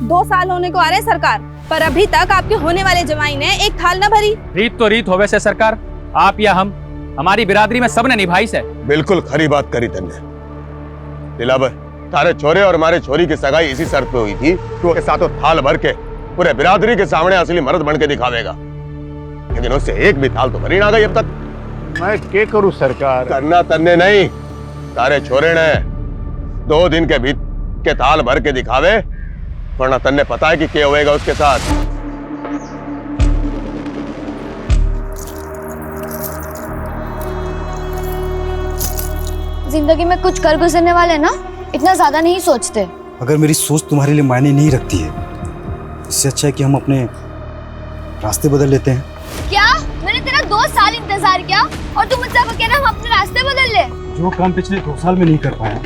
2 साल होने को आ रहे सरकार, पर अभी तक आपके होने वाले जमाई ने एक थाल न भरी। रीत तो रीत होवे से सरकार, आप या हम, हमारी बिरादरी में सबने निभाई से। बिल्कुल खरी बात करी तन्ने। दिलावर, तारे छोरे और हमारे छोरी की सगाई इसी शर्त पे हुई थी कि वो के साथों थाल भर के पूरे बिरादरी के सामने असली मर्द बन के दिखावेगा, लेकिन उससे एक भी थाल तो भरी ना गई अब तक। मैं क्या करूं सरकार? करना तन्ने नहीं, तारे छोरे ने 2 दिन के बीत के थाल भर के दिखावे, वरना तन्ने पता है कि क्या होएगा उसके साथ। जिंदगी में कुछ कर गुजरने वाले ना इतना ज्यादा नहीं सोचते। अगर मेरी सोच तुम्हारे लिए मायने नहीं रखती है, इससे अच्छा है कि हम अपने रास्ते बदल लेते हैं। क्या? मैंने तेरा 2 साल इंतजार किया और तू मुझसे कह रहा हम अपने रास्ते बदल ले? जो काम पिछले 2 साल में नहीं कर पाया,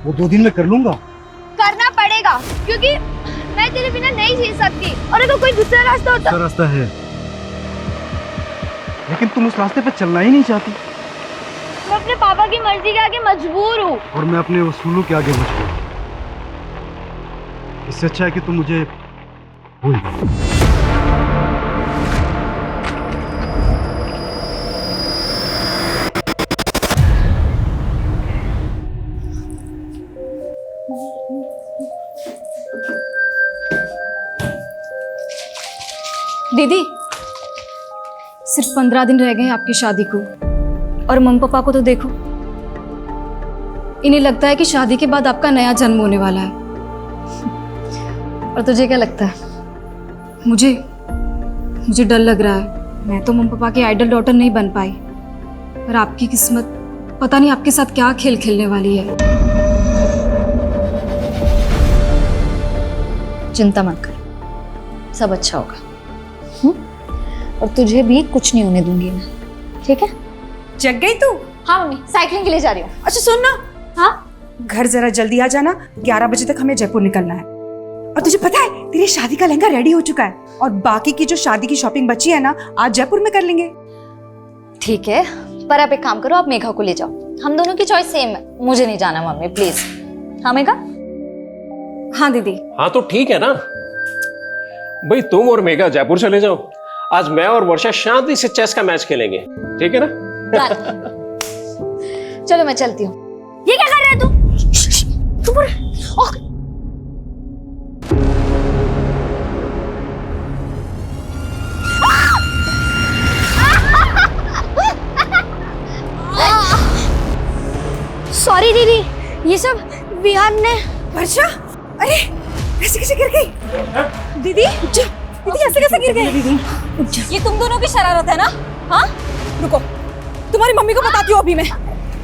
वो 2 दिन में कर लूंगा। करना पड़ेगा, क्योंकि मैं तेरे बिना नहीं जी सकती। और अगर कोई दूसरा रास्ता होता। दूसरा रास्ता है, लेकिन तुम उस रास्ते पर चलना ही नहीं चाहती। मैं अपने पापा की मर्जी के आगे मजबूर हूँ। और मैं अपने उसूलों के आगे मजबूर हूँ। इससे अच्छा है कि तुम मुझे भूल जाओ। दीदी, सिर्फ 15 दिन रह गए हैं आपकी शादी को, और मम्मी पापा को तो देखो, इन्हें लगता है कि शादी के बाद आपका नया जन्म होने वाला है। और तुझे क्या लगता है? मुझे डर लग रहा है। मैं तो मम्मी पापा की आइडल डॉटर नहीं बन पाई, पर आपकी किस्मत पता नहीं आपके साथ क्या खेल खेलने वाली है। चिंता मत कर, सब अच्छा होगा। और तुझे भी कुछ नहीं होने दूंगी मैं, ठीक है? जग गई तू? हाँ मम्मी, साइकिलिंग के लिए जा रही हूँ। अच्छा सुन ना, हाँ घर जरा जल्दी आ जाना, 11 बजे तक हमें जयपुर निकलना है। और तुझे पता है तेरी शादी का लहंगा रेडी हो चुका है, और बाकी की जो शादी की शॉपिंग बची है ना, आज जयपुर में कर लेंगे। ठीक है, पर आप एक काम करो, आप मेघा को ले जाओ। हम दोनों की चॉइस सेम है। मुझे नहीं जाना मम्मी, प्लीज। हाँ मेघा? हाँ दीदी। हाँ तो ठीक है ना भाई, तुम और मेघा जयपुर चले जाओ। आज मैं और वर्षा शांति से चेस का मैच खेलेंगे, ठीक है ना? चलो मैं चलती हूँ। ये क्या कर रहा है तू? सॉरी दीदी, ये सब विहान ने। वर्षा, अरे ऐसे कैसे गिर गई? दीदी ऐसे कैसे गिर गई? ये तुम दोनों की शरारत है ना? हाँ, रुको, तुम्हारी मम्मी को बताती हूँ अभी मैं।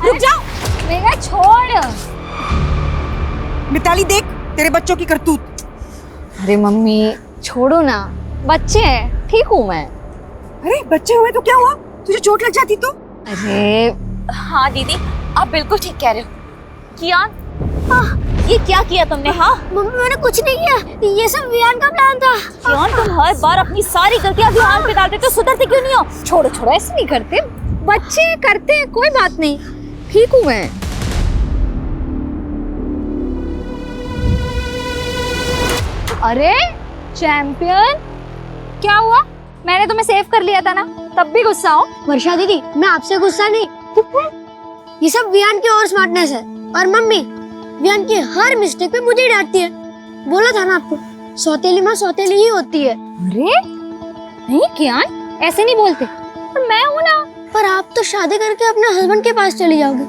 रुक जाओ। मेघा छोड़। मिताली देख तेरे बच्चों की करतूत। अरे मम्मी छोड़ो ना, बच्चे हैं, ठीक हूँ मैं। अरे बच्चे हुए तो क्या हुआ? तुझे चोट लग जाती तो? अरे हाँ दीदी, आप बिल्कुल ठीक कह रहे हो। कियान, ये क्या किया तुमने? हाँ मम्मी, मैंने कुछ नहीं किया, ये सब विहान का प्लान था। कियान, तुम हर बार अपनी सारी गलतियां विहान पे डालते तो सुधरते क्यों नहीं हो? छोड़ो, ऐसे नहीं करते, बच्चे करते हैं, कोई बात नहीं, ठीक हूँ मैं। अरे चैंपियन, क्या हुआ? मैंने तुम्हें सेव कर लिया था ना, तब भी गुस्सा हो? वर्षा दीदी, मैं आपसे गुस्सा नहीं, ये सब विहान की और स्मार्टनेस है। और मम्मी विहान की हर मिस्टेक पे मुझे डांटती है। बोला था ना आपको, सौतेली माँ सौतेली ही होती है। अरे नहीं कियान, ऐसे नहीं बोलते। पर मैं हूँ ना। पर आप तो शादी करके अपने हस्बैंड के पास चली जाओगे,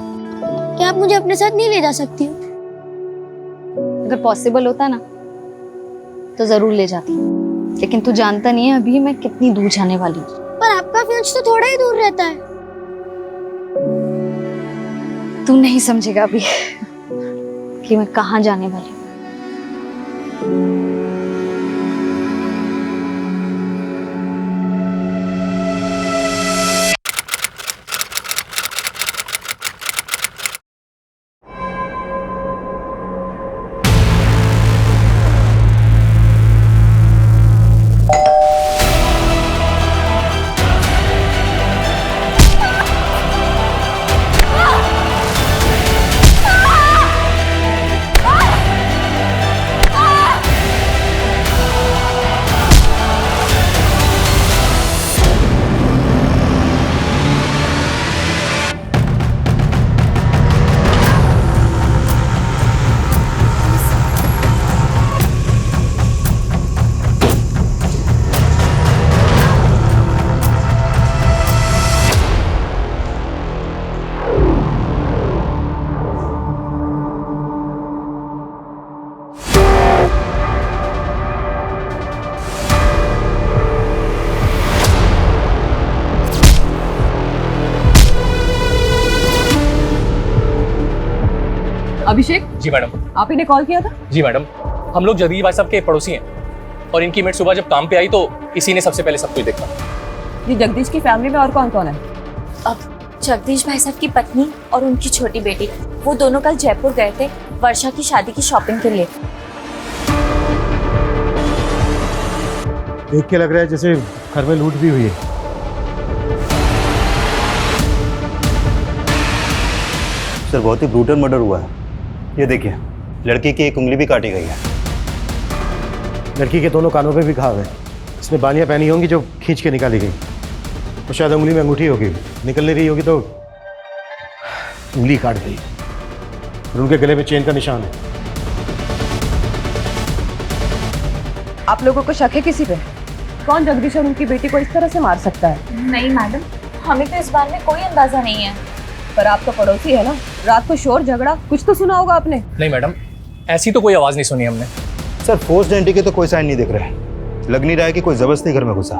क्या आप मुझे अपने साथ नहीं ले जा सकती हो? अगर पॉसिबल होता ना तो जरूर ले जाती, लेकिन तू जानता नहीं है अभी मैं कितनी दूर जाने वाली हूँ। पर आपका फ्यूज तो थोड़ा ही दूर रहता है। तू नहीं समझेगा अभी कि मैं कहाँ जाने वाली हूँ। अभिषेक, जी मैडम। आप ही ने कॉल किया था? जी मैडम, हम लोग जगदीश भाई साहब के पड़ोसी हैं और इनकी मेट सुबह जब काम पे आई तो इसी ने सबसे पहले सब कुछ देखा। ये जगदीश की फैमिली में और कौन कौन है? अब जगदीश भाई साहब की पत्नी और उनकी छोटी बेटी, वो दोनों कल जयपुर गए थे वर्षा की शादी की शॉपिंग के लिए। देख के लग रहा है जैसे घर में लूट भी हुई है। सर बहुत ही ब्रूटल मर्डर हुआ है। ये देखिए, लड़की की एक उंगली भी काटी गई है। लड़की के दोनों कानों पे भी घाव है। इसमें बालियां पहनी होंगी जो खींच के निकाली गई। तो शायद उंगली में अंगूठी होगी, निकल नहीं रही होगी तो उंगली काट गई। और उनके गले में चेन का निशान है। आप लोगों को शक है किसी पे? कौन जगदीश और उनकी बेटी को इस तरह से मार सकता है? नहीं मैडम, हमें तो इस बारे में कोई अंदाजा नहीं है। पर आप तो पड़ोसी है ना, रात को शोर झगड़ा कुछ तो सुना होगा आपने। नहीं मैडम, ऐसी तो कोई आवाज नहीं सुनी हमने। सर फोर्स्ड एंट्री के तो कोई साइन नहीं दिख रहे। लग नहीं रहा है कि कोई जबरदस्ती घर में घुसा।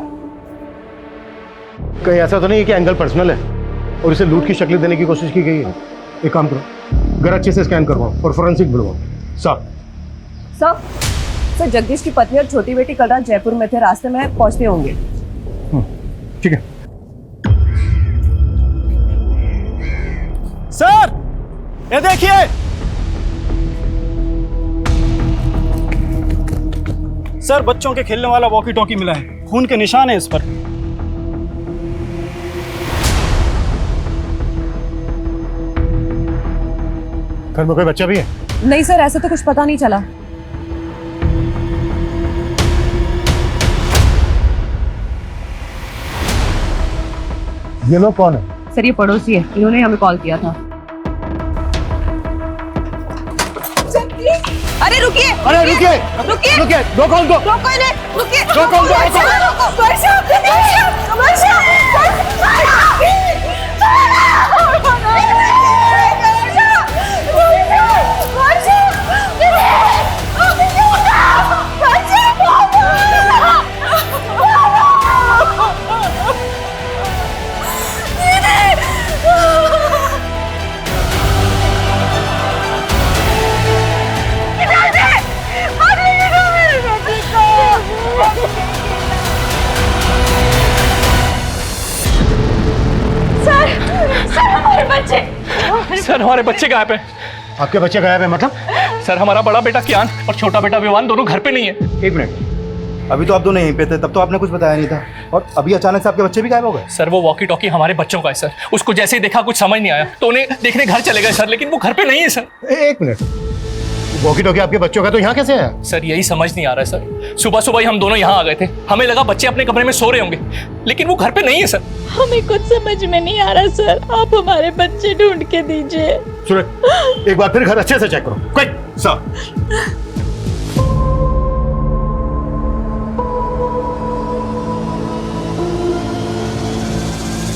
कहीं ऐसा तो नहीं है कि एंगल पर्सनल है और इसे लूट की शक्ल देने की कोशिश की गई है? एक काम करो, घर अच्छे से स्कैन करवाओ और फोरेंसिक बुलवाओ। साहब सर, जगदीश की पत्नी और छोटी बेटी कल रात जयपुर में थे, रास्ते में पहुंचते होंगे। ठीक है। सर ये देखिए, सर बच्चों के खेलने वाला वॉकी टॉकी मिला है। खून के निशान है इस पर। घर में कोई बच्चा भी है? नहीं सर, ऐसा तो कुछ पता नहीं चला। ये लोग कौन है? सर ये पड़ोसी है, इन्होंने हमें कॉल किया था। अरे रुकिए, अरे रुकिए, रुकिए, रुकिए, रोको उनको। रोको इन्हें, रुकिए, रोको उनको, रोको। वर्षा, वर्षा, वर्षा, सर हमारे बच्चे गायब हैं। आपके बच्चे गायब है मतलब? सर हमारा बड़ा बेटा कियान और छोटा बेटा विवान दोनों घर पे नहीं है। एक मिनट, अभी तो आप दोनों यहीं पे थे, तब तो आपने कुछ बताया नहीं था और अभी अचानक से आपके बच्चे भी गायब हो गए। सर वो वॉकी टॉकी हमारे बच्चों का है सर। उसको जैसे ही देखा कुछ समझ नहीं आया तो उन्हें देखने घर चले गए सर, लेकिन वो घर पे नहीं है सर। एक मिनट, वॉकी टॉकी आपके बच्चों का तो यहाँ कैसे है? सर यही समझ नहीं आ रहा है सर। सुबह सुबह ही हम दोनों यहाँ आ गए थे, हमें लगा बच्चे अपने कमरे में सो रहे होंगे, लेकिन वो घर पे नहीं है सर। हमें कुछ समझ में नहीं आ रहा सर, आप हमारे बच्चे ढूंढ के दीजिए। सूरज, एक बार फिर घर अच्छे से चेक करो। Quick sir.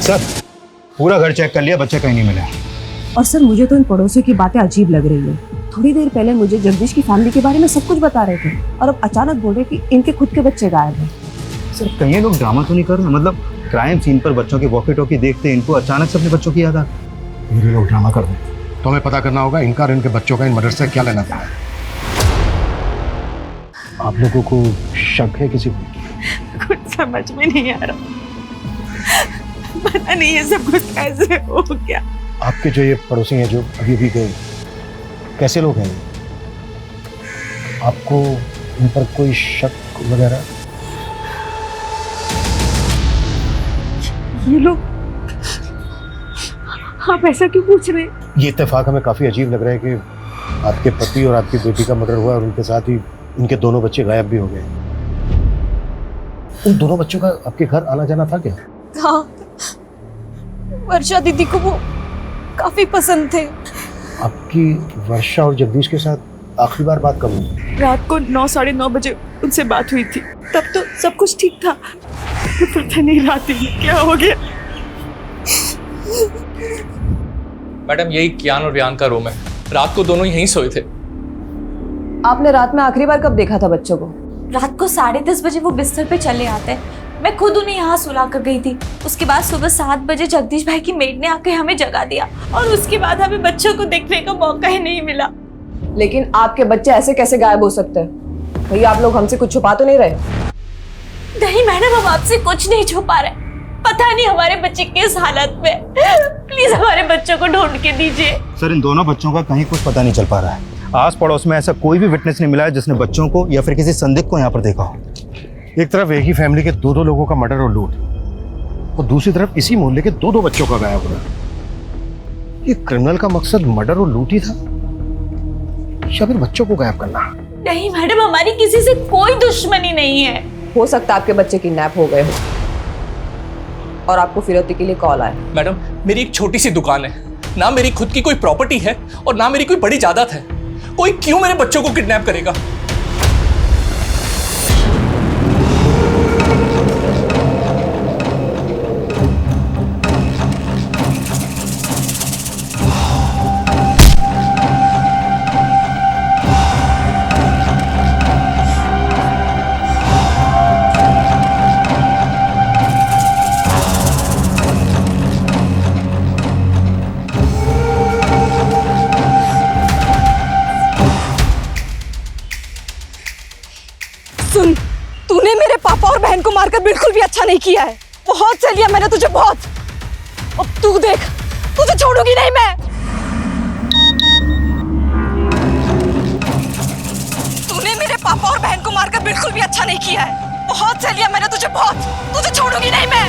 सर पूरा घर चेक कर लिया, बच्चे कहीं नहीं मिले। और सर मुझे तो इन पड़ोसियों की बातें अजीब लग रही है। थोड़ी देर पहले मुझे जगदीश की फैमिली के बारे में सब कुछ बता रहे थे और अब अचानक बोल रहे कि इनके खुद के बच्चे गायब हैं। सर कहीं ये लोग ड्रामा तो नहीं कर रहे? मतलब क्राइम सीन पर बच्चों के वॉकी टॉकी देखते इनको अचानक से अपने बच्चों की याद आ गई। ये लोग ड्रामा कर रहे हैं तो हमें पता करना होगा इनका और इनके बच्चों का इन मर्डर से क्या लेना था। आप लोगों को शक है किसी को? कुछ समझ में नहीं आ रहा, पता नहीं ये सब कुछ कैसे हो गया। आपके जो ये पड़ोसी हैं जो अभी अभी गए, कैसे लोग हैं? आपको इन पर कोई शक वगैरह? ये लोग, आप ऐसा क्यों पूछ रहे हैं? ये इत्तेफाक हमें काफी अजीब लग रहा है कि आपके पति और आपकी बेटी का मर्डर हुआ और उनके साथ ही इनके दोनों बच्चे गायब भी हो गए। उन दोनों बच्चों का आपके घर आना जाना था क्या? हाँ, वर्षा दीदी को वो काफी पसंद थे। आपकी वर्षा और जगदीश के साथ आखिरी बार बात कब हुई? रात को 9, साढ़े 9 बजे उनसे बात हुई थी, तब तो सब कुछ ठीक था। पता नहीं रात में क्या हो गया। मैडम यही कियान और वियान का रूम है, रात को दोनों यहीं सोए थे। आपने रात में आखिरी बार कब देखा था बच्चों को? रात को 10:30 बजे वो बिस्तर पे चले आते हैं, मैं खुद उन्हें यहाँ सुला कर गई थी। उसके बाद सुबह 7 बजे जगदीश भाई की मेड ने आकर हमें जगा दिया और उसके बाद हमें बच्चों को देखने का मौका ही नहीं मिला। लेकिन आपके बच्चे ऐसे कैसे गायब हो सकते हैं? भैया आप लोग हमसे कुछ छुपा तो नहीं रहे? नहीं मैडम, हम आपसे कुछ नहीं छुपा रहे। पता नहीं हमारे बच्चे किस हालत में, प्लीज हमारे बच्चों को ढूंढ के दीजिए। सर इन दोनों बच्चों का कहीं कुछ पता नहीं चल पा रहा है। आस पड़ोस में ऐसा कोई भी विटनेस नहीं मिला है जिसने बच्चों को या फिर किसी संदिग्ध को यहाँ पर देखा हो। एक तरफ एक ही फैमिली के दो लोगों का मर्डर और लूट, और दूसरी तरफ इसी मोहल्ले के दो बच्चों का गायब होना। ये क्रिमिनल का मकसद मर्डर और लूट ही था या फिर बच्चों को गायब करना? नहीं मैडम, हमारी किसी से कोई दुश्मनी नहीं है। हो सकता है आपके बच्चे किडनैप हो गए हो और आपको फिरौती के लिए कॉल आया। मैडम मेरी एक छोटी सी दुकान है, ना मेरी खुद की कोई प्रॉपर्टी है और ना मेरी कोई बड़ी जायदाद है। कोई क्यों मेरे बच्चों को किडनैप करेगा? सुन, तूने मेरे पापा और बहन को मारकर बिल्कुल भी अच्छा नहीं किया है। बहुत सह लिया मैंने तुझे, बहुत। अब तू देख, तुझे छोड़ूंगी नहीं मैं। तूने मेरे पापा और बहन को मारकर बिल्कुल भी अच्छा नहीं किया है। बहुत सह लिया मैंने तुझे, बहुत। तुझे छोड़ूंगी नहीं मैं।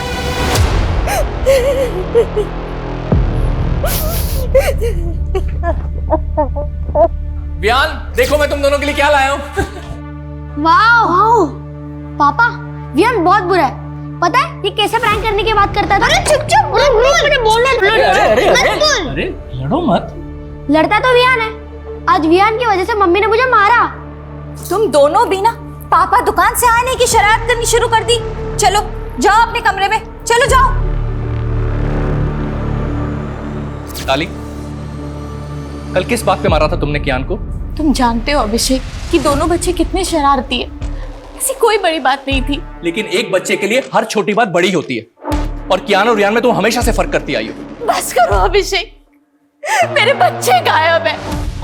वियान देखो मैं तुम दोनों के लिए क्या लाया हूँ। वाओ पापा, वियान बहुत बुरा है। पता है ये कैसे प्रैंक करने की बात करता था? अरे चुप चुप, मुझे बोलने दो। अरे लड़ो मत। लड़ता तो वियान है। आज वियान की वजह से मम्मी ने मुझे मारा। तुम दोनों भी ना पापा दुकान से आने की शरारत करनी शुरू कर दी। चलो जाओ अपने कमरे में, चलो जाओ। ताली, कल किस बात पे मारा था तुमने कियान को? तुम जानते हो अभिषेक कि दोनों बच्चे कितने शरारती है। ऐसी कोई बड़ी बात नहीं थी। लेकिन एक बच्चे के लिए हर छोटी बात बड़ी होती है और कियान और रियान में तुम हमेशा से फर्क करती आई हो। बस करो अभिषेक, मेरे बच्चे गायब है।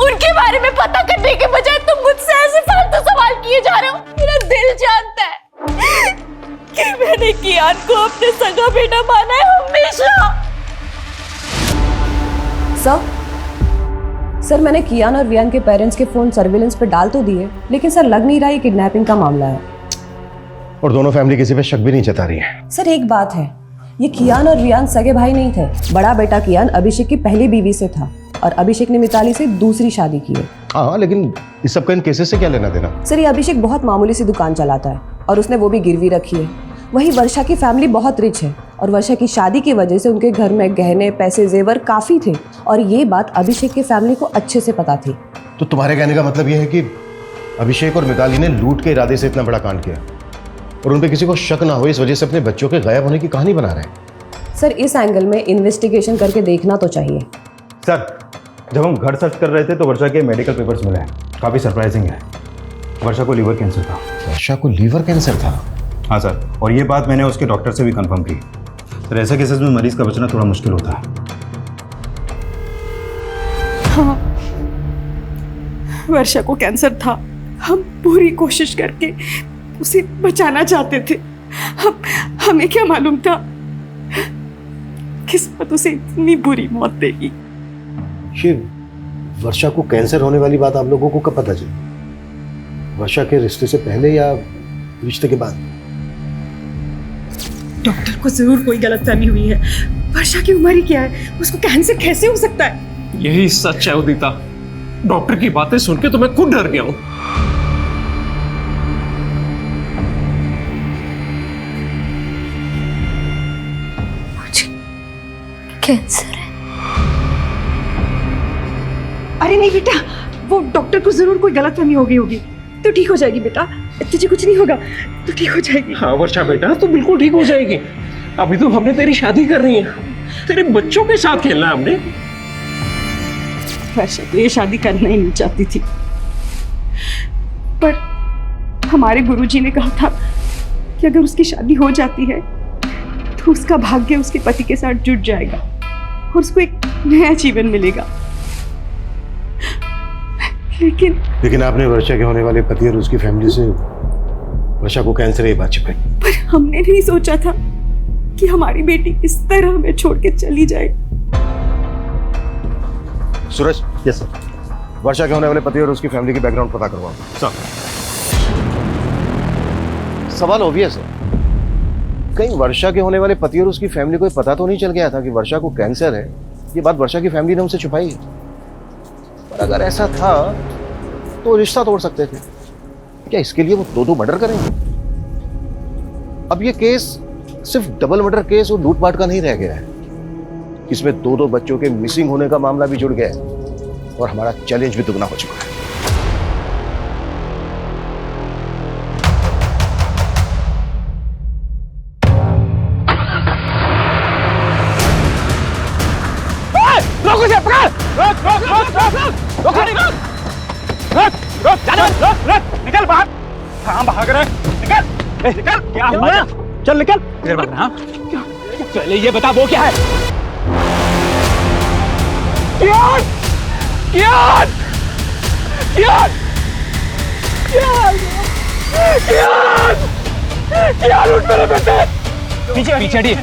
उनके बारे में पता करने के बजाय तुम मुझसे ऐसे फालतू सवाल किए जा रहे हो। मेरा दिल जानता है कि मैंने कियान को अपने सगा बेटा माना है हमेशा। सर मैंने कियान और वियान के पेरेंट्स के फोन सर्विलेंस पे डाल तो दिए, लेकिन सर लग नहीं रहा ये किडनैपिंग का मामला है। और दोनों फैमिली किसी पे शक भी नहीं जता रही है। सर एक बात है, ये कियान और वियान सगे भाई नहीं थे। बड़ा बेटा कियान अभिषेक की पहली बीवी से था और अभिषेक ने मिताली से दूसरी शादी की है। हाँ, लेकिन इस सब का इन केसेस से क्या लेना देना? सर ये अभिषेक बहुत मामूली सी दुकान चलाता है और उसने वो भी गिरवी रखी है। वही वर्षा की फैमिली बहुत रिच है और वर्षा की शादी की वजह से उनके घर में गहने पैसे जेवर काफी थे और ये बात अभिषेक की फैमिली को अच्छे से पता थी। तो तुम्हारे कहने का मतलब यह है कि अभिषेक और मिताली ने लूट के इरादे से इतना बड़ा कांड किया और उन पे किसी को शक ना हो इस वजह से अपने बच्चों के गायब होने की कहानी बना रहे हैं? सर इस एंगल में इन्वेस्टिगेशन करके देखना तो चाहिए। सर जब हम घर सर्च कर रहे थे तो वर्षा के मेडिकल पेपर्स मिले हैं, काफ़ी सरप्राइजिंग है। वर्षा को लीवर कैंसर था। वर्षा को लीवर कैंसर था? हाँ सर, और ये बात मैंने उसके डॉक्टर से भी कंफर्म की। सर ऐसे केसेस में मरीज का बचना थोड़ा मुश्किल होता है। हाँ, वर्षा को कैंसर था। हम पूरी कोशिश करके उसे बचाना चाहते थे। हमें क्या मालूम था किस्मत उसे इतनी बुरी मौत देगी। ये वर्षा को कैंसर होने वाली बात आप लोगों को कब पता चली? वर्षा के रिश्ते से पहले या रिश्ते के बाद? डॉक्टर को जरूर कोई गलतफहमी हुई है। वर्षा की उम्र ही क्या है, उसको कैंसर कैसे हो सकता है? यही सच है उदिता। डॉक्टर की बातें सुन के तो मैं खुद डर गया हूं। कैंसर है। अरे नहीं बेटा, वो डॉक्टर को जरूर कोई गलतफहमी हो गई होगी। तो ठीक हो जाएगी बेटा, तुझे कुछ नहीं होगा, तो ठीक हो जाएगी। हाँ वर्षा बेटा, तो बिल्कुल ठीक हो जाएगी। अभी तो हमने तेरी शादी कर रही है, तेरे बच्चों के साथ खेलना है हमने। वर्षा तो ये शादी करना ही नहीं चाहती थी, पर हमारे गुरुजी ने कहा था कि अगर उसकी शादी हो जाती है तो उसका भाग्य उसके पति के साथ जुड़ जाएगा और उसको एक नया जीवन मिलेगा। लेकिन आपने वर्षा के होने वाले पति और उसकी फैमिली से वर्षा को कैंसर है ये बात छिपाई। पर हमने नहीं सोचा था कि हमारी बेटी इस तरह हमें छोड़ के चली जाए। सूरज, यस सर, वर्षा के होने वाले पति और उसकी फैमिली की बैकग्राउंड पता करवाओ। सर, सवाल ऑब्वियस है, कहीं वर्षा के होने वाले पति और उसकी फैमिली को पता तो नहीं चल गया था कि वर्षा को कैंसर है? ये बात वर्षा की फैमिली ने उनसे छुपाई है। पर अगर ऐसा था तो रिश्ता तोड़ सकते थे। क्या इसके लिए वो दो मर्डर करेंगे? अब ये केस सिर्फ डबल मर्डर केस और लूटपाट का नहीं रह गया है, इसमें दो बच्चों के मिसिंग होने का मामला भी जुड़ गया है और हमारा चैलेंज भी दुगना हो चुका है। निकल बाहर। कहाँ भाग रहा है? निकल निकल। क्या हुआ? चल निकल। इधर भाग। हाँ पहले ये बता वो क्या है? कियान! कियान! कियान! कियान! कियान! कियान उठ मेरे बेटे। पीछे पीछे हटिए।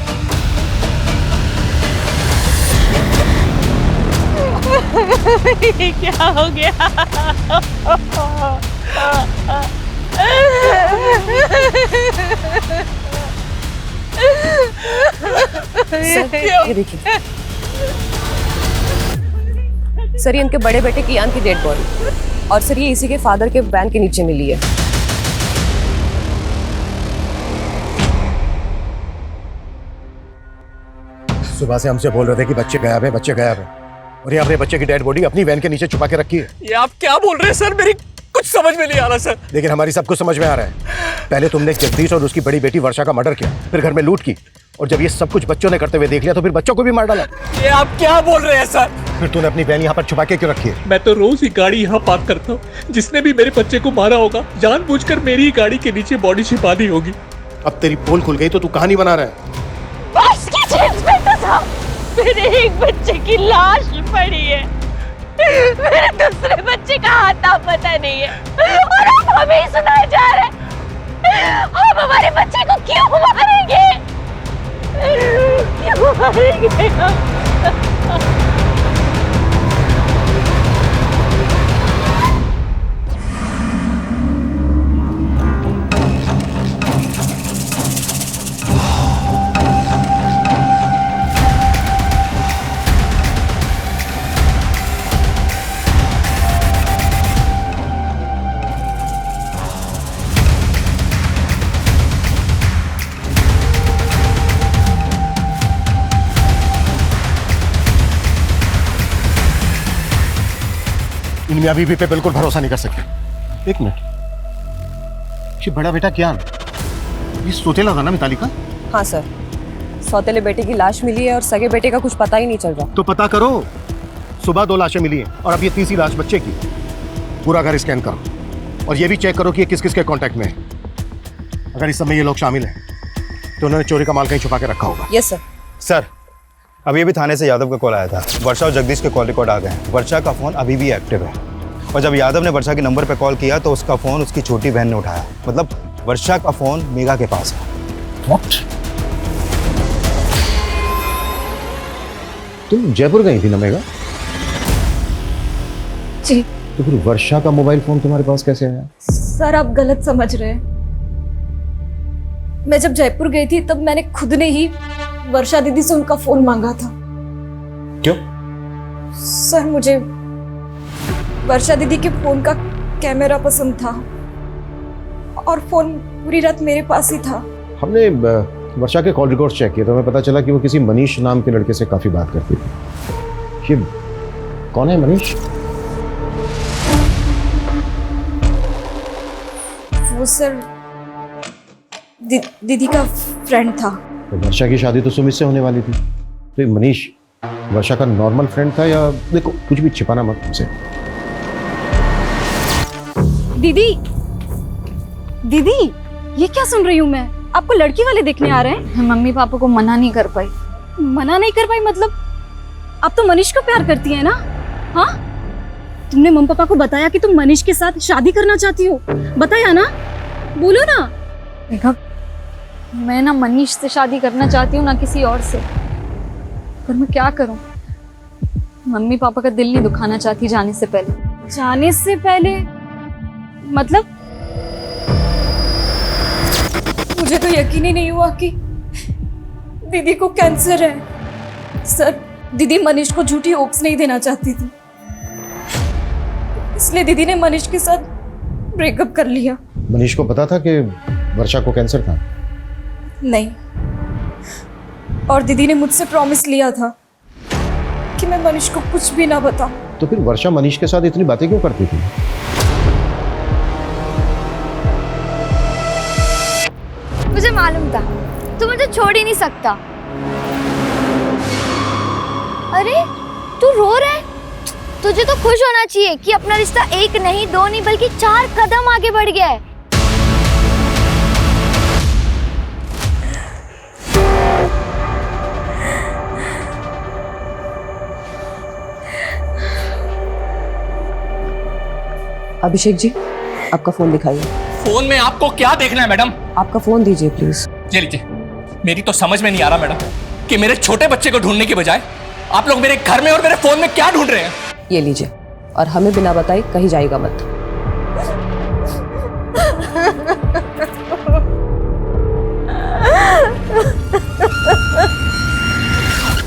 क्या हो गया? सर, ये देखिए सर, ये इनके बड़े बेटे कियान की डेड बॉडी, और सर ये इसी के फादर के वैन के नीचे मिली है। सुबह से हमसे बोल रहे थे कि बच्चे गायब है, बच्चे गायब है, और ये अपने बच्चे की डेड बॉडी अपनी वैन के नीचे छुपा के रखी है। ये आप क्या बोल रहे हैं सर? मेरी कुछ समझ में नहीं आ रहा सर। लेकिन हमारी सब कुछ समझ में आ रहा है। पहले तुमने जगदीश और उसकी बड़ी बेटी वर्षा का मर्डर किया, फिर घर में लूट की, और जब ये सब कुछ बच्चों ने करते हुए देख लिया तो फिर बच्चों को भी मार डाला। ये आप क्या बोल रहे हैं सर? फिर तूने अपनी वैन यहाँ पर छुपा के क्यों रखी है? मैं तो रोज ही गाड़ी यहाँ पार्क करता हूँ। जिसने भी मेरे बच्चे को मारा होगा जानबूझकर मेरी ही गाड़ी के नीचे बॉडी छिपा दी होगी। अब तेरी पोल खुल गई तो तू कहानी बना रहा है। बस की चीज में तो था, मेरे एक बच्चे की लाश पड़ी है, मेरे दूसरे बच्चे का हाथ पता नहीं है, और अब हमें ही सुनाए जा रहे हैं। हम हमारे बच्चे को क्यों मारेंगे? क्यों मारेंगे हम? इन मियां बीवी पे बिल्कुल भरोसा नहीं कर सकते। एक मिनट, ये बड़ा बेटा कियान, ये सौतेला था ना मिताली का? हाँ सर, सौतेले बेटे की लाश मिली है और सगे बेटे का कुछ पता ही नहीं चल रहा। तो पता करो। सुबह 2 लाशें मिली हैं और अब ये तीसरी लाश बच्चे की। पूरा घर स्कैन करो और ये भी चेक करो कि ये किस किस के कांटेक्ट में है। अगर इस समय ये लोग शामिल हैं तो उन्होंने चोरी का माल कहीं छुपा के रखा होगा। Yes sir. सर, अभी थाने से यादव का कॉल आया था। वर्षा और जगदीश के कॉल रिकॉर्ड आ गए हैं। वर्षा का फ़ोन अभी भी एक्टिव है, और जब यादव ने वर्षा के नंबर पर कॉल किया तो उसका फ़ोन उसकी छोटी बहन ने उठाया। मतलब वर्षा का फ़ोन मेघा के पास है। What? तुम जयपुर गई थी ना मेघा? जी। तो फिर वर्षा का मोबाइल फोन तुम्हारे पास कैसे आया? सर, आप गलत समझ रहे हैं। मैं जब जयपुर गई थी तब मैंने खुद ने ही वर्षा दीदी से उनका फोन मांगा था। क्यों? सर, मुझे वर्षा दीदी के फोन का कैमरा पसंद था और फोन पूरी रात मेरे पास ही था। हमने वर्षा के कॉल रिकॉर्ड चेक किए तो हमें पता चला कि वो किसी मनीष नाम के लड़के से काफी बात करती थी। ये कौन है मनीष? वो सर दीदी का फ्रेंड था। तो वर्षा की शादी तो सुमित से होने वाली थी, तो ये मनीष वर्षा का नॉर्मल फ्रेंड था या? देखो, कुछ भी छिपाना मत हमसे। दीदी, दीदी, ये क्या सुन रही हूँ मैं? आपको लड़की वाले देखने आ रहे हैं? मम्मी पापा को मना नहीं कर पाई। मना नहीं कर पाई मतलब? आप तो मनीष को प्यार करती है ना? हाँ, तुमने मम्मी पापा को बताया कि तुम मनीष के साथ शादी करना चाहती हो? बताया ना? बोलो ना। मेघा, मैं ना मनीष से शादी करना चाहती हूँ, ना किसी और से। पर मैं क्या करूँ? मम्मी पापा का दिल नहीं दुखाना चाहती जाने से पहले। जाने से पहले मतलब? मुझे तो यकीन ही नहीं हुआ कि दीदी को कैंसर है। सर, दीदी मनीष को झूठी होप्स नहीं देना चाहती थी, इसलिए दीदी ने मनीष के साथ ब्रेकअप कर लिया। मनीष को पता था कि वर्षा को कैंसर था? नहीं, और दीदी ने मुझसे प्रॉमिस लिया था कि मैं मनीष को कुछ भी ना बताऊं। तो फिर वर्षा मनीष के साथ इतनी बातें क्यों करती थी? मुझे मालूम था तू मुझे छोड़ ही नहीं सकता। अरे तू रो रहा है? तुझे तो खुश होना चाहिए कि अपना रिश्ता 1 नहीं 2 नहीं बल्कि 4 कदम आगे बढ़ गया है। अभिषेक जी, आपका फोन दिखाइए। फोन में आपको क्या देखना है मैडम? आपका फोन दीजिए प्लीज। ये लीजिए। मेरी तो समझ में नहीं आ रहा मैडम कि मेरे छोटे बच्चे को ढूंढने की बजाय आप लोग मेरे घर में और मेरे फोन में क्या ढूंढ रहे हैं? ये लीजिए, और हमें बिना बताए कहीं जाएगा मत।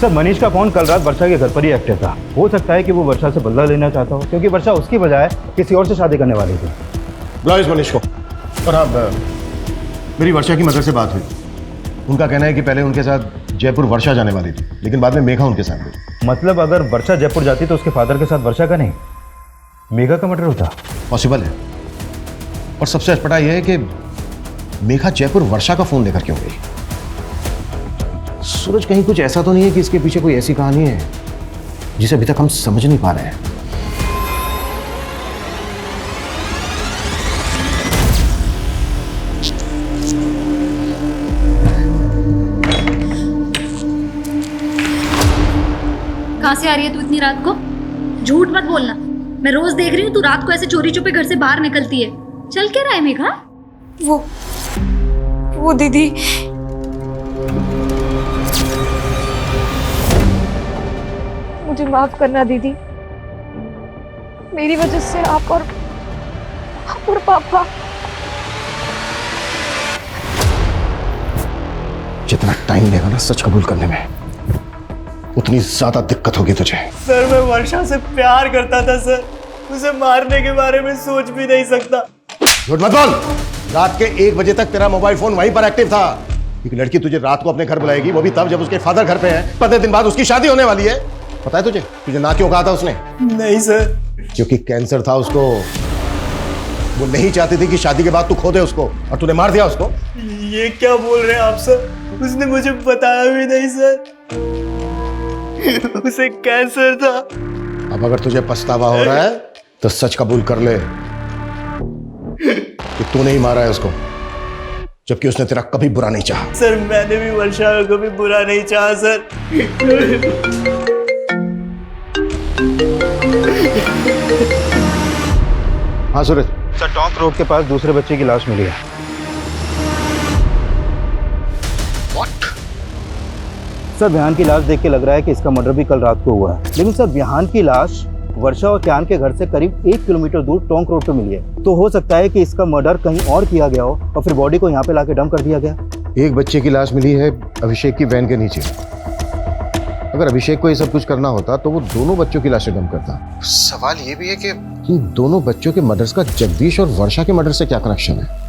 सर, मनीष का फोन कल रात वर्षा के घर पर ही एक्टिव था। हो सकता है कि वो वर्षा से बदला लेना चाहता हो, क्योंकि वर्षा उसकी बजाय किसी और से शादी करने वाली थी। बुलाओ इस मनीष को। और अब मेरी वर्षा की मदर से बात हुई। उनका कहना है कि पहले उनके साथ जयपुर वर्षा जाने वाली थी, लेकिन बाद में मेघा उनके साथ गई। मतलब अगर वर्षा जयपुर जाती तो उसके फादर के साथ वर्षा का नहीं, मेघा का मर्डर होता? पॉसिबल है। और सबसे अटपटा यह है कि मेघा जयपुर वर्षा का फोन लेकर क्यों गई? सूरज, कहीं कुछ ऐसा तो नहीं है कि इसके पीछे कोई ऐसी कहानी है जिसे अभी तक हम समझ नहीं पा रहे हैं? कहाँ से आ रही है तू इतनी रात को? झूठ मत बोलना। मैं रोज देख रही हूँ तू रात को ऐसे चोरी छुपे घर से बाहर निकलती है। चल क्या रहा है मेघा? वो दीदी, मुझे माफ करना दीदी। मेरी वजह से आप और पापा। जितना टाइम लेगा ना सच कबूल करने में, उतनी ज्यादा दिक्कत होगी तुझे। सर, मैं वर्षा से प्यार करता था सर। उसे मारने के बारे में सोच भी नहीं सकता। झूठ मत बोल। रात के 1 बजे तक तेरा मोबाइल फोन वहीं पर एक्टिव था। एक लड़की तुझे रात को अपने घर बुलाएगी, वो भी तब जब उसके फादर घर पे है। 15 दिन बाद उसकी शादी होने वाली है। पता है तुझे ना क्यों कहा था उसने? नहीं सर। क्योंकि कैंसर था उसको। वो नहीं चाहती थी कि शादी के बाद तू खो दे उसको, और तूने मार दिया उसको। ये क्या बोल रहे हैं आप सर? उसने मुझे बताया भी नहीं सर। उसे कैंसर था। अब अगर तुझे पछतावा हो रहा है तो सच कबूल कर ले कि तूने ही मारा है उसको, जबकि उसने तेरा कभी बुरा नहीं चाहा। सर, मैंने भी वर्षा का कभी बुरा नहीं चाहा सर। हाँ सूरज। सर, टॉन्क रोड के पास दूसरे बच्चे की लाश मिली है। सर, विहान की लाश देख के लग रहा है कि इसका मर्डर भी कल रात को हुआ है। लेकिन सर, विहान की लाश वर्षा और क्यान के घर से करीब 1 किलोमीटर दूर टोंक रोड पे मिली है। तो हो सकता है कि इसका मर्डर कहीं और किया गया हो और फिर बॉडी को यहाँ पे लाके डंप कर दिया गया। एक बच्चे की लाश मिली है अभिषेक की वैन के नीचे। अगर अभिषेक को ये सब कुछ करना होता तो वो दोनों बच्चों की लाशें डंप करता। सवाल ये भी है कि इन दोनों बच्चों के मर्डर्स का जगदीश और वर्षा के मर्डर से क्या कनेक्शन है?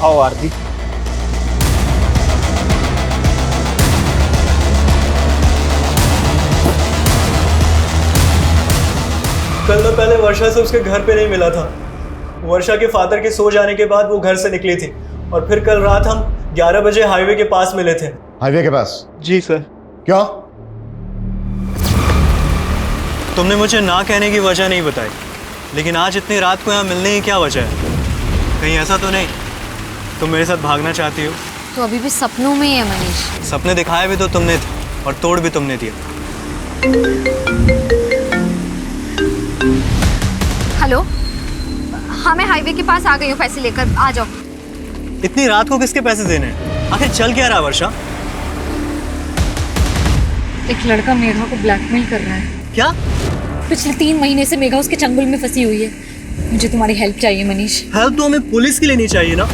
आओ आरती। कल मैं पहले वर्षा से उसके घर पे नहीं मिला था। वर्षा के फादर के सो जाने के बाद वो घर से निकली थी और फिर कल रात हम 11 बजे हाईवे के पास मिले थे। हाईवे के पास? जी सर। क्यों? तुमने मुझे ना कहने की वजह नहीं बताई, लेकिन आज इतनी रात को यहाँ मिलने की क्या वजह है? कहीं ऐसा तो नहीं तुम मेरे साथ भागना चाहती हो? तो अभी भी सपनों में ही है मनीष। सपने दिखाए भी तो तुमने थे और तोड़ भी तुमने दिया। हेलो, हाँ मैं हाईवे के पास आ गई हूँ, पैसे लेकर आ जाओ। इतनी रात को किसके पैसे देने हैं? आखिर चल क्या रहा है वर्षा? एक लड़का मेघा को ब्लैकमेल कर रहा है। क्या? पिछले 3 महीने से मेघा उसके चंगुल में फंसी हुई है। मुझे तुम्हारी हेल्प चाहिए मनीष। हेल्प तो हमें पुलिस के लिए नहीं चाहिए ना,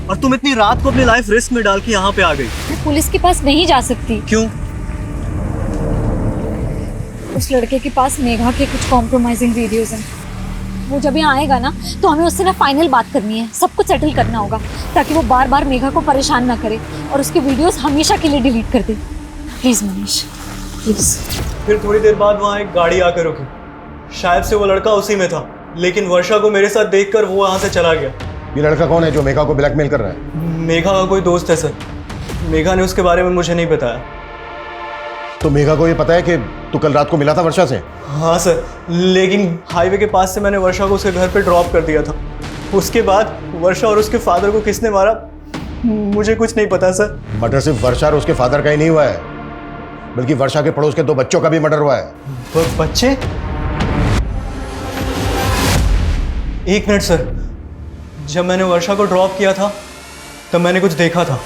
और तुम इतनी रात को अपनी लाइफ रिस्क में डाल के यहाँ पे आ गई। मैं पुलिस के पास नहीं जा सकती। क्यों? उस लड़के के पास मेघा के कुछ कॉम्प्रोमाइजिंग वीडियोस हैं। वो जब यहाँ आएगा ना तो हमें उससे ना फाइनल बात करनी है, सब कुछ सेटल करना होगा ताकि वो बार बार मेघा को परेशान ना करे और उसके वीडियोस हमेशा के लिए डिलीट कर दे। Please Manish, please. फिर थोड़ी देर बाद वहाँ एक गाड़ी आकर रुकी। शायद से वो लड़का उसी में था, लेकिन वर्षा को मेरे साथ देखकर वो वहाँ से चला गया। ये लड़का कौन है जो मेघा को ब्लैकमेल कर रहा है? मेघा का कोई दोस्त है सर। मेघा ने उसके बारे में मुझे नहीं बताया। तो मेघा को ये पता है कि तू कल रात को मिला था वर्षा से? हाँ सर, लेकिन हाईवे के पास से मैंने वर्षा को उसके घर पे ड्रॉप कर दिया था। उसके बाद वर्षा और उसके फादर को किसने मारा मुझे कुछ नहीं पता सर। मर्डर सिर्फ वर्षा और उसके फादर का ही नहीं हुआ है, बल्कि वर्षा के पड़ोस के 2 बच्चों का भी मर्डर हुआ है। बच्चे? एक मिनट सर, जब मैंने वर्षा को ड्रॉप किया था तब मैंने कुछ देखा था।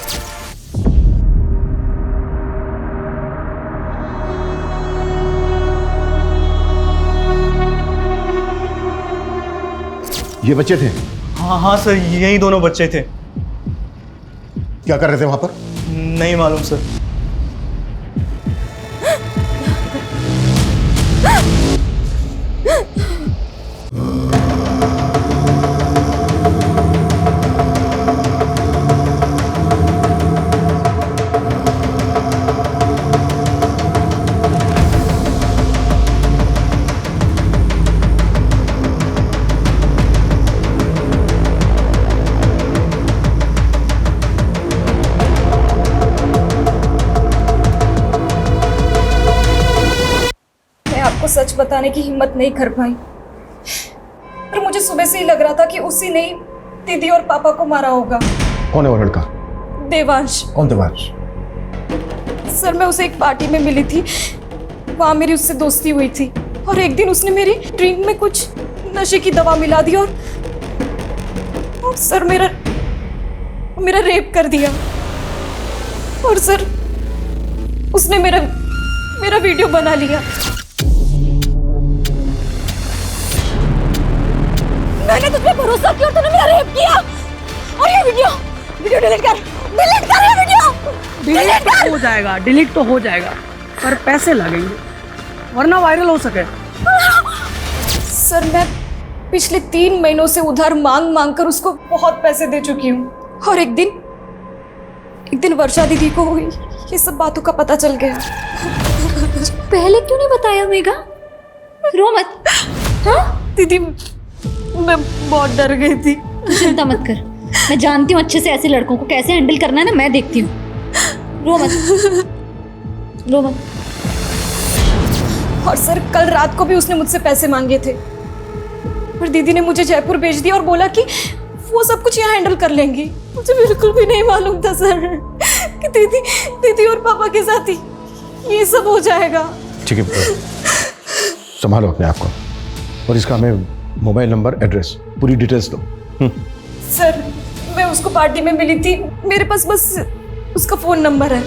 ये बच्चे थे? हाँ सर, यही दोनों बच्चे थे। क्या कर रहे थे वहां पर? नहीं मालूम सर। आपको सच बताने की हिम्मत नहीं कर पाई, पर मुझे सुबह से ही लग रहा था कि उसी ने दीदी और पापा को मारा होगा। कौन है वो लड़का? देवांश। कौन देवांश? सर मैं उसे एक पार्टी में मिली थी, वहां मेरी उससे दोस्ती हुई थी और एक दिन उसने मेरी ड्रिंक में कुछ नशे की दवा मिला दी और सर मेरा रेप कर दिया। और सर उसने मेरा वीडियो बना लिया। मैंने तुझ पे भरोसा किया और तूने मेरा रेप किया। और ये वीडियो डिलीट कर ये वीडियो। डिलीट तो हो जाएगा, डिलीट तो हो जाएगा, पर पैसे लगेंगे वरना वायरल हो सके। सर मैं पिछले 3 महीनों से उधार मांग कर उसको बहुत पैसे दे चुकी हूँ और एक दिन वर्षा दीदी को ये सब बातों का पता चल गया। पहले क्यों नहीं बताया मेघा? रो मत। हाँ दीदी, मैं बहुत डर गई थी। तू चिंता मत कर, मैं जानती हूँ अच्छे से ऐसे लड़कों को कैसे हैंडल करना है ना, मैं देखती हूँ। रो मत, रो मत। और सर कल रात को भी उसने मुझसे पैसे मांगे थे और दीदी ने मुझे जयपुर भेज दिया और बोला कि वो सब कुछ यहाँ हैंडल कर लेंगी। मुझे बिल्कुल भी नहीं मालूम था सर कि दीदी और पापा के साथ ही ये सब हो जाएगा। ठीक है, संभालो अपने आप को और इसका हमें मोबाइल नंबर, एड्रेस, पूरी डिटेल्स दो। सर मैं उसको पार्टी में मिली थी, मेरे पास बस उसका फोन नंबर है।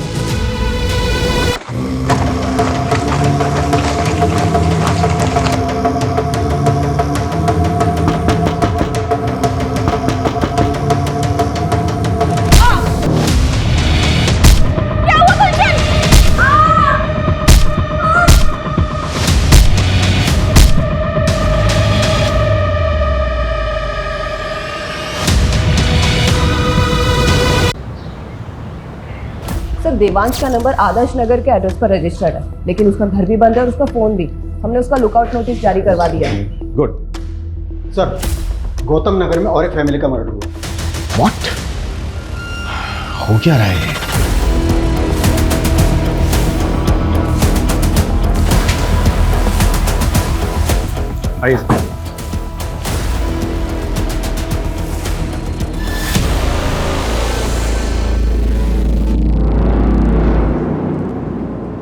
सर देवांश का नंबर आदर्श नगर के एड्रेस पर रजिस्टर्ड है, लेकिन उसका घर भी बंद है और उसका फोन भी। हमने उसका लुकआउट नोटिस जारी करवा दिया है। गुड सर, गौतम नगर में और एक फैमिली का मर्डर हुआ। व्हाट? हो क्या रहा है? आइए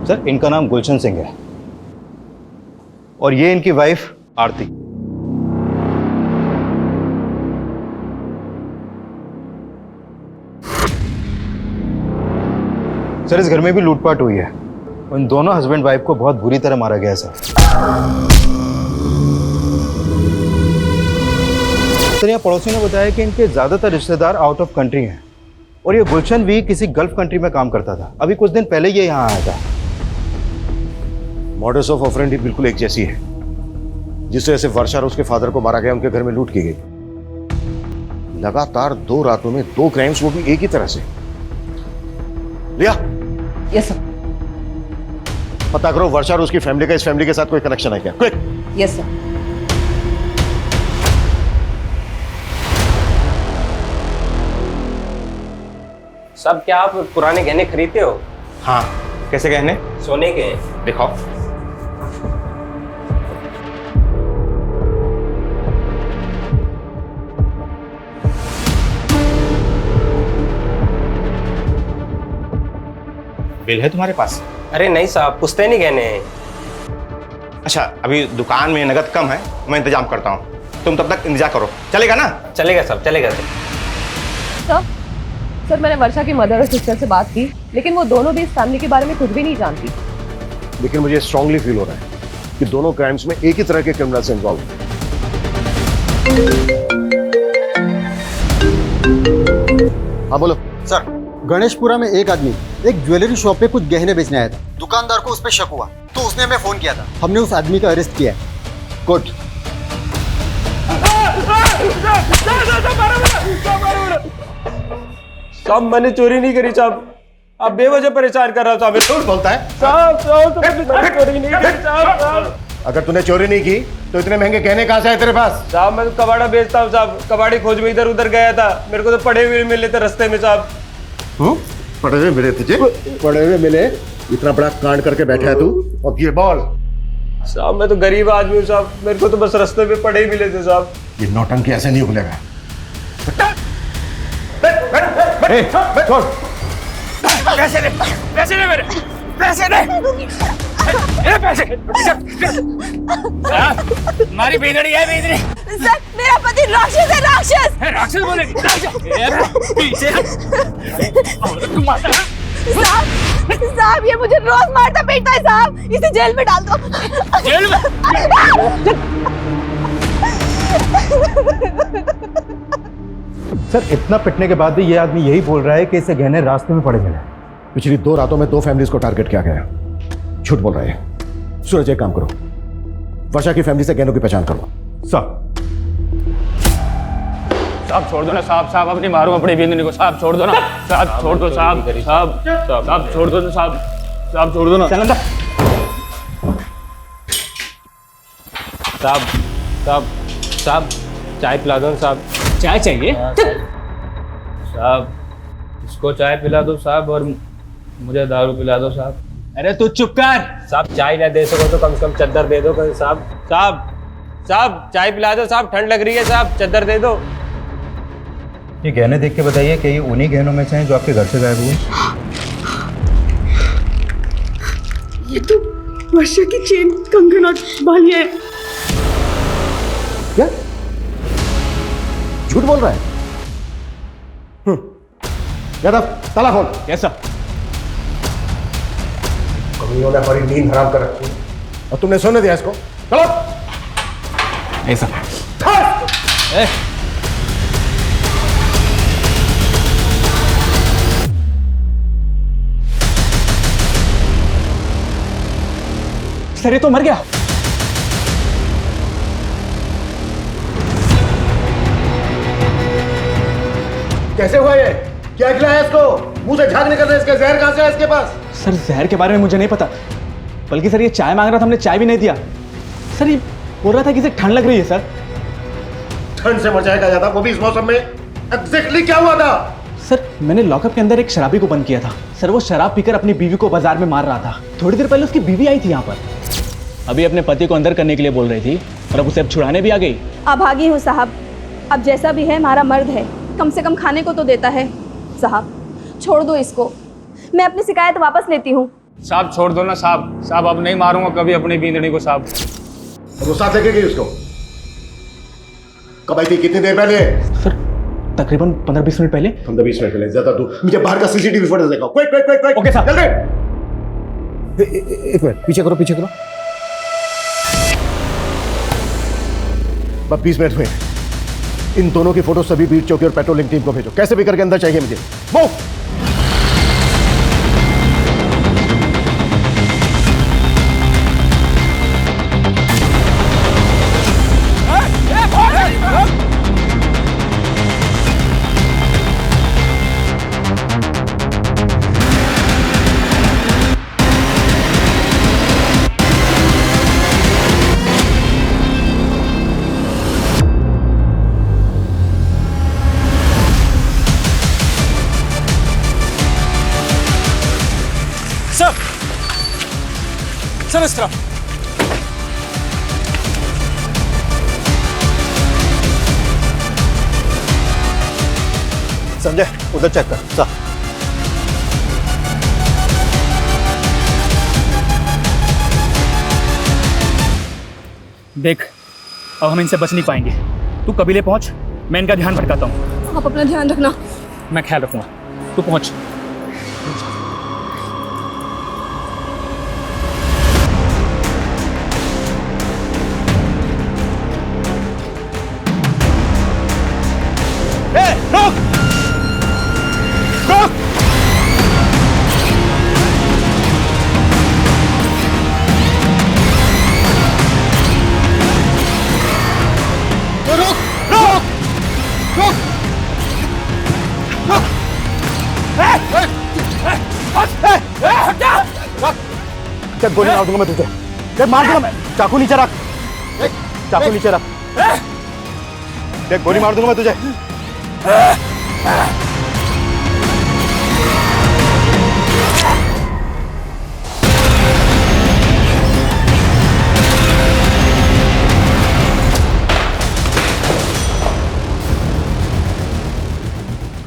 सर, इनका नाम गुलशन सिंह है और ये इनकी वाइफ आरती। सर, इस घर में भी लूटपाट हुई है। उन दोनों हस्बैंड वाइफ को बहुत बुरी तरह मारा गया है सर। सर, यहाँ पड़ोसी ने बताया कि इनके ज्यादातर रिश्तेदार आउट ऑफ कंट्री हैं और ये गुलशन भी किसी गल्फ कंट्री में काम करता था। अभी कुछ दिन पहले ये यहाँ आया था। मॉडस ऑफ ऑपरेंडी बिल्कुल एक जैसी है। जिस तरह से वर्षा और उसके फादर को मारा गया, उनके घर में लूट की गई। लगातार 2 रातों में 2 क्राइम्स, वो भी एक ही तरह से। लिया? Yes sir. पता करो वर्षा और उसकी फैमिली का इस फैमिली के साथ कोई कनेक्शन है क्या? क्विक। Yes sir. सब क्या आप पुराने गहने खरीदते हो? हाँ। कैसे गहने? सोने के। दिखाओ। बिल है तुम्हारे पास? अरे नहीं साहब, पुश्तैनी गहने हैं। अच्छा, अभी दुकान में नगद कम है, मैं इंतजाम करता हूँ। तुम तब तक इंतजार करो, चलेगा ना? चलेगा साहब, चलेगा। सर, मैंने वर्षा की मदर और सिस्टर से बात की, लेकिन वो दोनों भी इस फैमिली के बारे में कुछ भी नहीं जानती। लेकिन मुझे स्ट्रांगली फील हो रहा है कि दोनों क्राइम्स में एक ही तरह के क्रिमिनल्स इन्वॉल्व हैं। हाँ बोलो सर। गणेशपुरा में एक आदमी एक ज्वेलरी शॉप पे कुछ गहने बेचने आया था। दुकानदार को उस पर शक हुआ तो उसने हमें फोन किया था। हमने उस आदमी का अरेस्ट किया है। गुड। साहब, मैंने चोरी नहीं करी साहब। आप बेवजह परेशान कर रहा साहब। झूठ बोलता है साहब, चोरी नहीं करी साहब। अगर तूने चोरी नहीं की तो इतने महंगे गहने कहां से आए तेरे पास? साहब, मैं तो कबाड़ा बेचता हूँ साहब। कबाड़ी खोज में इधर उधर गया था, मेरे को तो पड़े हुए मिले थे रास्ते में साहब। पड़े हुए मिले तुझे? पड़े हुए मिले? इतना बड़ा कांड करके बैठा है तू, और ये बोल। साहब, मैं तो गरीब आदमी हूँ साहब, मेरे को तो बस रास्ते में पड़े ही मिले थे साहब। ये नौटंकी ऐसे नहीं खुलेगा। पैसे दे, पैसे दे मेरे, पैसे दे, मेरे पैसे। हमारी बेदड़ी है, बेदड़ी। सर, मेरा पति राक्षस है, राक्षस। राक्षस बोलेगी? पीछे तुम मारता है? साहब, ये मुझे रोज मारता पीटता है साहब। इसे जेल में डाल दो। जेल में? सर, इतना पिटने के बाद भी ये आदमी यही बोल रहा है कि इसे गहने रास्ते में पड़े मिले। पिछली 2 रातों में 2 फैमिलीज को टारगेट किया गया। झूठ बोल रहे हैं। सूरज, एक काम करो, वर्षा की फैमिली से गहनों की पहचान करो। साहब छोड़ दो ना साहब, साहब अपनी मारो अपनी बिंदनी को, साहब छोड़ दो ना साहब, छोड़ दो साहब, साहब साहब छोड़ दो ना साहब, साहब छोड़ दो ना। चल अंदर। साहब साहब साहब, चाय पिला दो साहब। चाय चाहिए? साहब, इसको चाय पिला दो साहब और मुझे दारू पिला दो साहब। अरे तू चुप कर साहब, चाय ना दे सको तो कम से कम चद्दर दे दो साहब। साहब साहब, चाय पिला दो साहब, ठंड लग रही है साहब, चद्दर दे दो। ये गहने देख के बताइए कि ये उन्हीं गहनों में से हैं जो आपके घर से गायब हुए? ये तो वर्षा की चेन, कंगन और बालियां हैं। क्या झूठ बोल रहा है? यादव, ताला खोल। कैसा? कमियों ने हमारी नींद हराम कर रखी और तुमने सोने दिया इसको। चलो। ऐसा सर, ये तो मर गया। कैसे हुआ ये? क्या खिलाया इसको? मुंह से झाग निकल रहा है इसके। जहर कहां से है इसके पास? सर, जहर के बारे में मुझे नहीं पता, बल्कि सर ये चाय मांग रहा था, हमने चाय भी नहीं दिया। सर, ये बोल रहा था कि इसे ठंड लग रही है। सर, ठंड से मर जाएगा यादव, वो भी इस मौसम में। एग्जैक्टली क्या हुआ था? सर, मैंने लॉकअप के अंदर एक शराबी को बंद किया था। सर, वो शराब पीकर अपनी बीवी को बाजार में मार रहा था। थोड़ी देर पहले उसकी बीवी आई थी यहाँ पर। अभी अपने पति को अंदर करने के लिए बोल रही थी और अब उसे अब छुड़ाने भी आ गई। अभागी हूँ साहब, अब जैसा भी है हमारा मर्द है, कम से कम खाने को तो देता है। साहब छोड़ दो इसको, मैं अपनी शिकायत वापस लेती हूँ। साहब छोड़ दो ना साहब, साहब अब नहीं मारूंगा कभी अपनी बींदड़ी को साहब। वो साथ लेके गई उसको कब आई थी, कितनी देर पहले? सर तकरीबन 15-20 मिनट पहले। 15-20 मिनट पहले ज्यादा दूर। मुझे बाहर का सीसीटीवी फुटेज दिखाओ। Quick quick quick quick. Okay साहब। जल्दी। एक मिनट पीछे करो, पीछे करो। बस 20 मिनट हुए। इन दोनों की फोटो सभी बीट चौकी और पेट्रोलिंग टीम को भेजो, कैसे भी करके अंदर चाहिए मुझे। मूव। सर इस तरफ। संजय उधर चेक कर। सा देख अब हम इनसे बच नहीं पाएंगे। तू कबीले पहुंच, मैं इनका ध्यान भटकाता हूँ। आप अपना ध्यान रखना। मैं ख्याल रखूंगा, तू पहुंच। गोली मार दूंगा मैं तुझे, देख मार दूंगा मैं। चाकू नीचे रख, चाकू नीचे रख। देख गोली मार दूंगा मैं तुझे।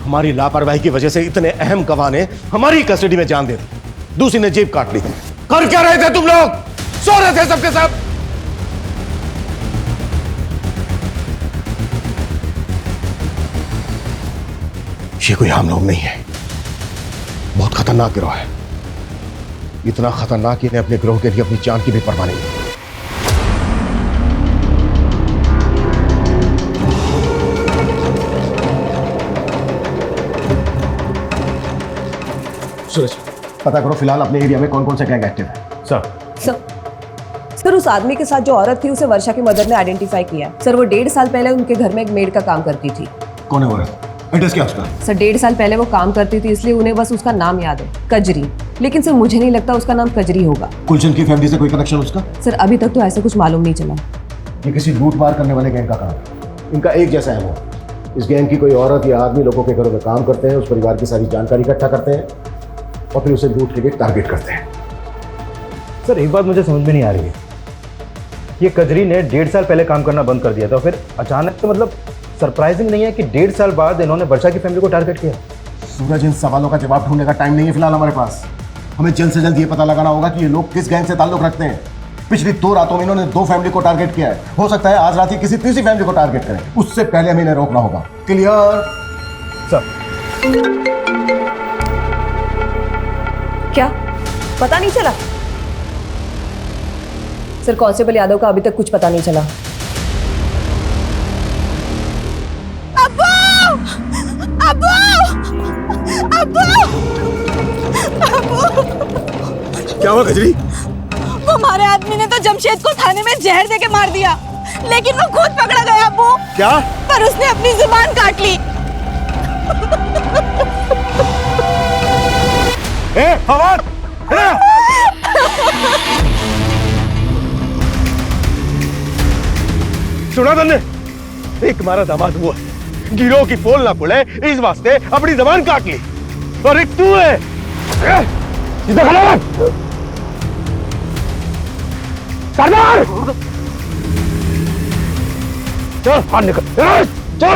हमारी लापरवाही की वजह से इतने अहम गवाह ने हमारी कस्टडी में जान दे दी, दूसरी ने जेब काट ली। कर क्या रहे थे तुम लोग? सो रहे थे सबके सब। ये कोई आम लोग नहीं है, बहुत खतरनाक गिरोह है। इतना खतरनाक कि इन्हें अपने गिरोह के लिए अपनी जान की भी परवाह नहीं है। सूरज पता करो फिलहाल अपने एरिया में कौन कौन से गैंग एक्टिव है। सर उस आदमी के साथ जो औरत थी उसे वर्षा की मदर ने आइडेंटिफाई किया। सर वो 1.5 साल पहले उनके घर में एक मेड का काम करती थी। कौन है औरत? एड्रेस क्या उसका? सर 1.5 साल पहले वो काम करती थी, इसलिए उन्हें बस उसका नाम याद है, कजरी। लेकिन सर मुझे नहीं लगता उसका नाम कजरी होगा। गुलशन की फैमिली से कोई कनेक्शन उसका? सर अभी तक तो ऐसा कुछ मालूम नहीं चला। ये किसी लूट मार करने वाले गैंग का काम है। इनका एक जैसा है वो। इस गैंग की कोई औरत या आदमी लोगों के घरों में काम करते हैं, उस परिवार की सारी जानकारी इकट्ठा करते हैं और फिर उसे लूट के लिए टारगेट करते हैं। सर एक बात मुझे समझ में नहीं आ रही है, ये कजरी ने 1.5 साल पहले काम करना बंद कर दिया था, फिर अचानक तो मतलब सरप्राइजिंग नहीं है कि 1.5 साल बाद इन्होंने वर्षा की फैमिली को टारगेट किया। सूरज इन सवालों का जवाब ढूंढने का टाइम नहीं है फिलहाल हमारे पास। हमें जल्द से जल्द ये पता लगाना होगा कि ये लोग किस गैंग से ताल्लुक रखते हैं। पिछली 2 रातों में इन्होंने 2 फैमिली को टारगेट किया है, हो सकता है आज रात ही किसी तीसरी फैमिली को टारगेट करें। उससे पहले हमें इन्हें रोकना होगा। क्लियर? सर क्या पता नहीं चला? सर कांस्टेबल यादव का अभी तक कुछ पता नहीं चला। अब्बू! अब्बू! क्या हुआ कजरी? हमारे आदमी ने तो जमशेद को थाने में जहर देके मार दिया, लेकिन वो खुद पकड़ा गया अब्बू। क्या? पर उसने अपनी जुबान काट ली। फवाद! सुना तुमने? एक हमारा दामाद हुआ, गिरोह की पोल ना खुले इस वास्ते अपनी जबान काट ली, और एक तू है। सरदार चल बाहर निकल, चल।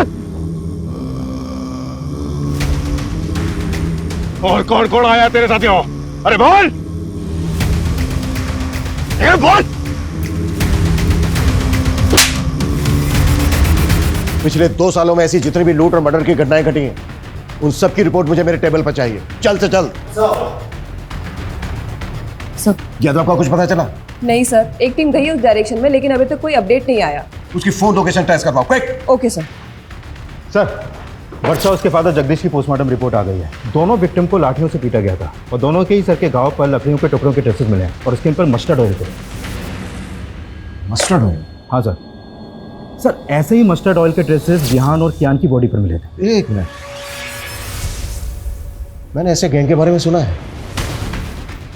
और कौन कौन आया तेरे साथियों? अरे बोल, बोल। पिछले 2 सालों में ऐसी जितनी भी लूट और मर्डर की घटनाएं घटी हैं, उन सब की रिपोर्ट मुझे मेरे टेबल पर चाहिए, जल्द से जल्द। सर यादव का कुछ पता चला? नहीं सर, एक टीम गई उस डायरेक्शन में, लेकिन अभी तक कोई अपडेट नहीं आया। उसकी फोन लोकेशन ट्रेस करवाओ, क्विक। Okay sir. सर, वर्षा उसके फादर जगदीश की पोस्टमार्टम रिपोर्ट आ गई है। दोनों विक्टिम को लाठियों से पीटा गया था और दोनों के ही सर के घाव पर लकड़ियों के टुकड़ों के ट्रेसेस मिले हैं और उसके ऊपर मस्टर्ड ऑयल थे। Mustard oil? हाँ सर। सर, ऐसे ही मस्टर्ड ऑयल के ट्रेसेस जिहान और कियान की बॉडी पर मिले थे। एक मिनट, मैंने ऐसे गैंग के बारे में सुना है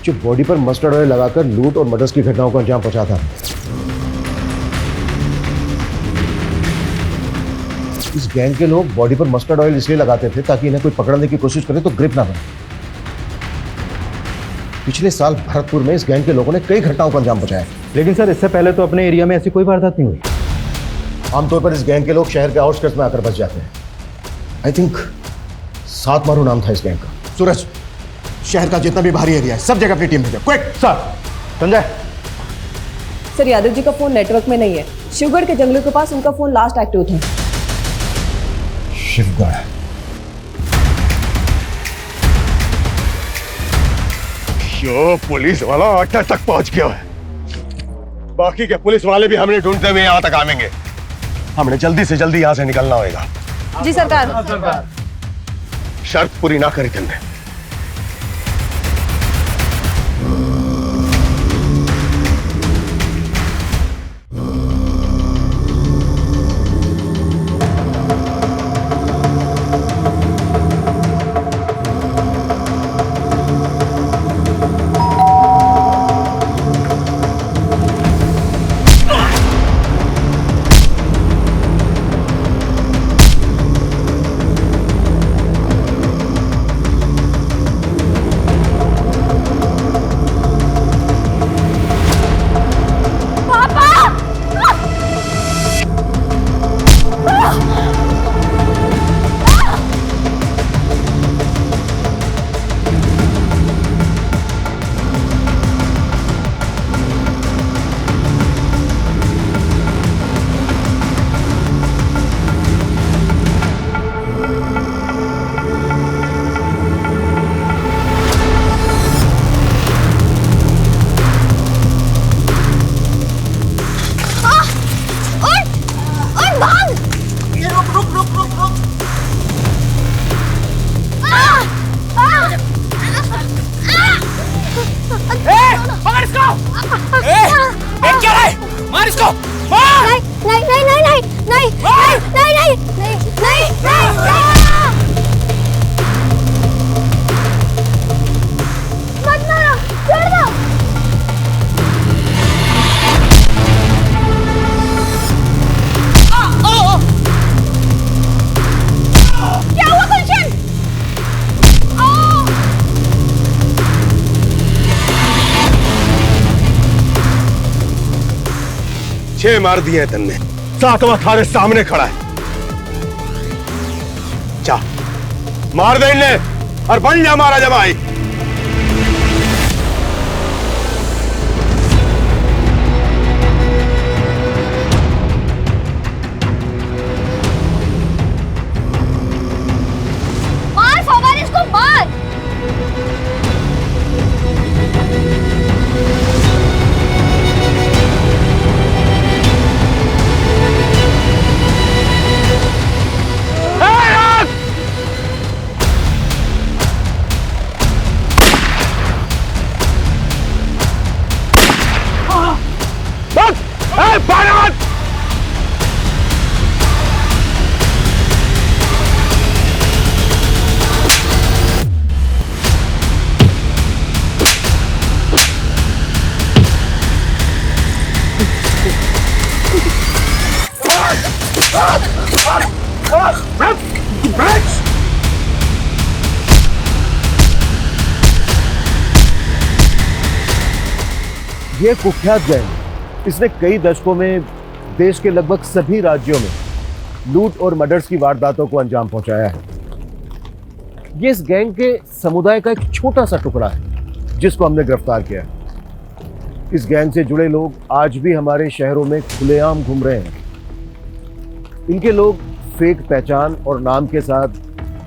जो बॉडी पर मस्टर्ड ऑयल लगाकर लूट और मर्डर्स की घटनाओं को अंजाम पहुंचाता है। इस गैंग के लोग बॉडी पर मस्टर्ड ऑयल इसलिए लगाते थे ताकि इन्हें कोई पकड़ने की कोशिश करे तो ग्रिप ना बने। पिछले साल भरतपुर में इस गैंग के लोगों ने कई घटनाओं को अंजाम पहुंचाया, लेकिन सर इससे पहले तो अपने एरिया में ऐसी कोई वारदात नहीं हुई। आमतौर पर इस गैंग के लोग शहर के आउटस्कर्ट्स में आकर बस जाते हैं। आई थिंक सात मारू नाम था इस गैंग का। सूरज, शहर का जितना भी बाहरी एरिया है सब जगह अपनी टीम भेजा, quick. Sir. Sanjay. Sir, Yadav ji का फोन नेटवर्क में नहीं है। शिवगढ़ के जंगलों के पास उनका फोन लास्ट एक्टिव था। शिवगढ़? यो पुलिस वाला अड्डा तक पहुंच गया है। बाकी के पुलिस वाले भी हमने ढूंढते हुए यहाँ तक आवेंगे। हमने जल्दी से जल्दी यहाँ से निकलना होगा। जी सरकार। शर्त पूरी ना करी तुमने। छह मार दिए हैं तन्ने, सातवां थारे सामने खड़ा है। जा मार दे इन्हें और बन जा मारा जमाई। मार फवार, इसको मार। ये कुख्यात गैंग इसने कई दशकों में देश के लगभग सभी राज्यों में लूट और मर्डर्स की वारदातों को अंजाम पहुंचाया है। ये इस गैंग के समुदाय का एक छोटा सा टुकड़ा है जिसको हमने गिरफ्तार किया है। इस गैंग से जुड़े लोग आज भी हमारे शहरों में खुलेआम घूम रहे हैं। इनके लोग फेक पहचान और नाम के साथ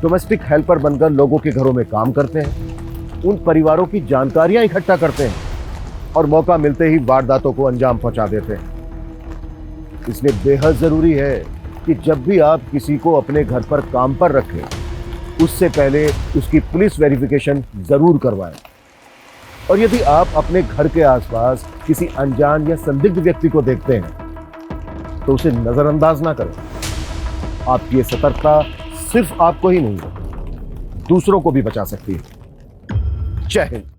डोमेस्टिक हेल्पर बनकर लोगों के घरों में काम करते हैं, उन परिवारों की जानकारियां इकट्ठा करते हैं और मौका मिलते ही वारदातों को अंजाम पहुंचा देते हैं। इसलिए बेहद जरूरी है कि जब भी आप किसी को अपने घर पर काम पर रखें, उससे पहले उसकी पुलिस वेरिफिकेशन जरूर करवाएं। और यदि आप अपने घर के आसपास किसी अनजान या संदिग्ध व्यक्ति को देखते हैं तो उसे नजरअंदाज ना करें। आपकी ये सतर्कता सिर्फ आपको ही नहीं, दूसरों को भी बचा सकती है। जय हिंद।